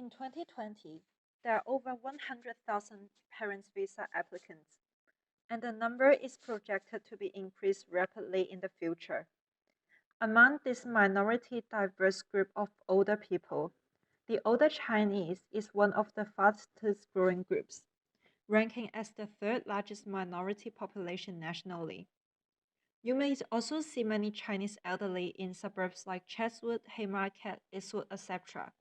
In 2020, there are over 100,000 parents' visa applicants, and the number is projected to be increased rapidly in the future. Among this minority diverse group of older people, the older Chinese is one of the fastest growing groups, ranking as the third largest minority population nationally. You may also see many Chinese elderly in suburbs like Chatswood, Haymarket, Eastwood, etc.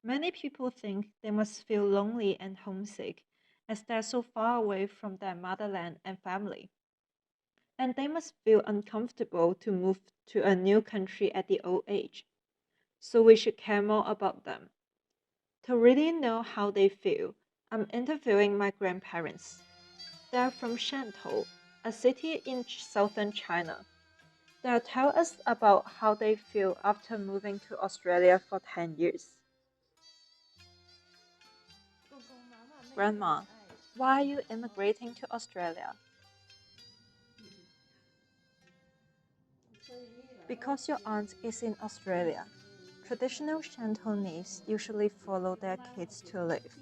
Many people think they must feel lonely and homesick as they're so far away from their motherland and family. And they must feel uncomfortable to move to a new country at the old age. So we should care more about them. To really know how they feel, I'm interviewing my grandparents. They're from Shantou, a city in southern China. They'll tell us about how they feel after moving to Australia for 10 years. Grandma, why are you immigrating to Australia? Because your aunt is in Australia. Traditional Shantonese usually follow their kids to live.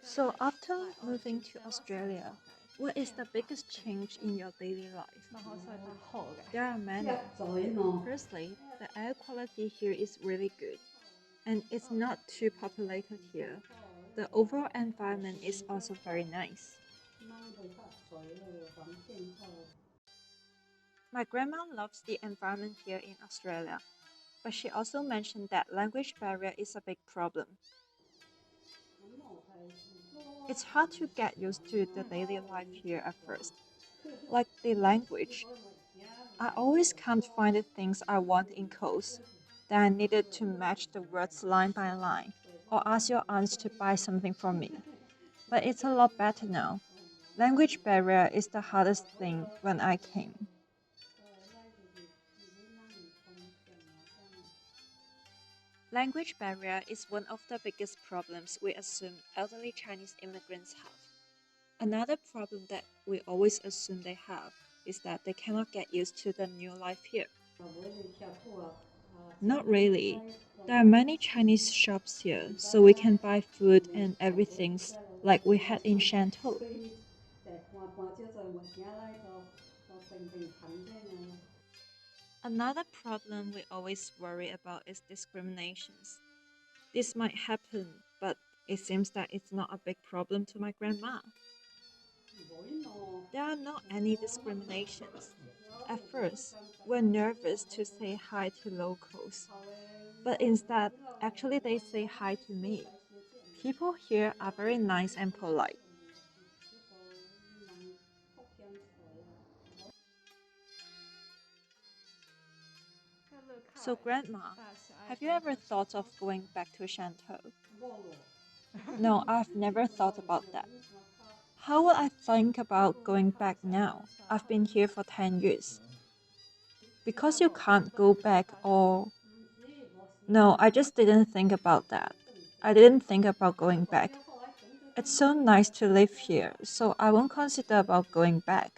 So after moving to Australia, what is the biggest change in your daily life? There are many. Firstly, the air quality here is really good, and it's not too populated here. The overall environment is also very nice. My grandma loves the environment here in Australia, but she also mentioned that language barrier is a big problem. It's hard to get used to the daily life here at first. Like the language, I always can't find the things I want in codes. Then I needed to match the words line by line, or ask your aunt to buy something for me. But it's a lot better now. Language barrier is the hardest thing when I came. Language barrier is one of the biggest problems we assume elderly Chinese immigrants have. Another problem that we always assume they have is that they cannot get used to the new life here. Not really. There are many Chinese shops here, so we can buy food and everything like we had in Shantou. Another problem we always worry about is discriminations. This might happen, but it seems that it's not a big problem to my grandma. There are not any discriminations. At first, we're nervous to say hi to locals, but instead, actually, they say hi to me. People here are very nice and polite. So, Grandma, have you ever thought of going back to Shantou? No, I've never thought about that. How would I think about going back now? I've been here for 10 years. Because you can't go back or. No, I just didn't think about that. I didn't think about going back. It's so nice to live here, so I won't consider about going back.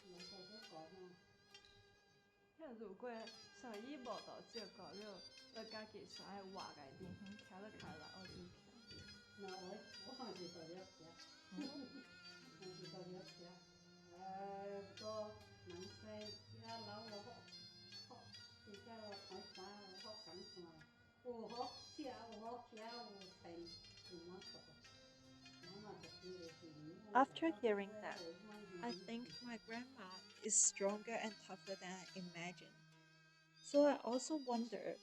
After hearing that, I think my grandma is stronger and tougher than I imagined. So I also wonder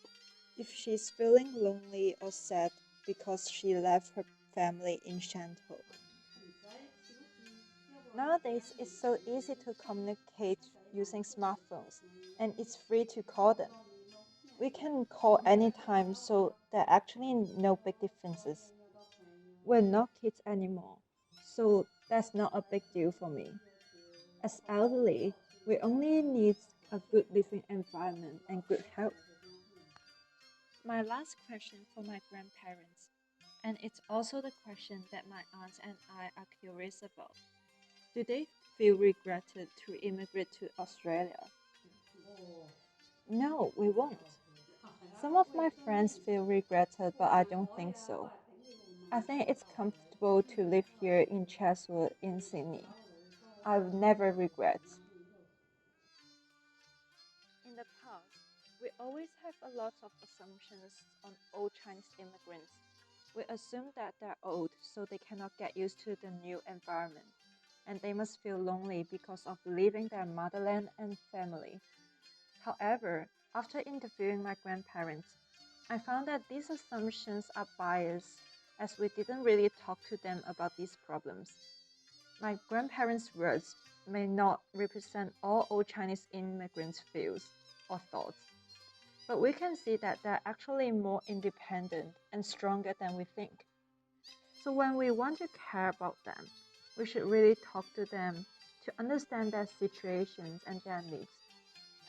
if she's feeling lonely or sad because she left her family in Shantou. Nowadays, it's so easy to communicate using smartphones, and it's free to call them. We can call anytime, so there are actually no big differences. We're not kids anymore, so that's not a big deal for me. As elderly, we only need a good living environment and good health. My last question for my grandparents, and it's also the question that my aunts and I are curious about. Do they feel regretted to immigrate to Australia? No, we won't. Some of my friends feel regretted, but I don't think so. I think it's comfortable to live here in Chatswood in Sydney. I would never regret. In the past, we always have a lot of assumptions on old Chinese immigrants. We assume that they're old, so they cannot get used to the new environment, and they must feel lonely because of leaving their motherland and family. However, after interviewing my grandparents, I found that these assumptions are biased as we didn't really talk to them about these problems. My grandparents' words may not represent all old Chinese immigrants' feels or thoughts, but we can see that they're actually more independent and stronger than we think. So when we want to care about them, we should really talk to them to understand their situations and their needs,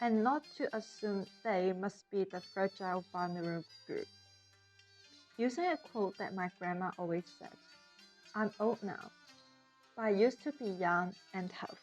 and not to assume they must be the fragile, vulnerable group. Using a quote that my grandma always said, I'm old now, but I used to be young and tough.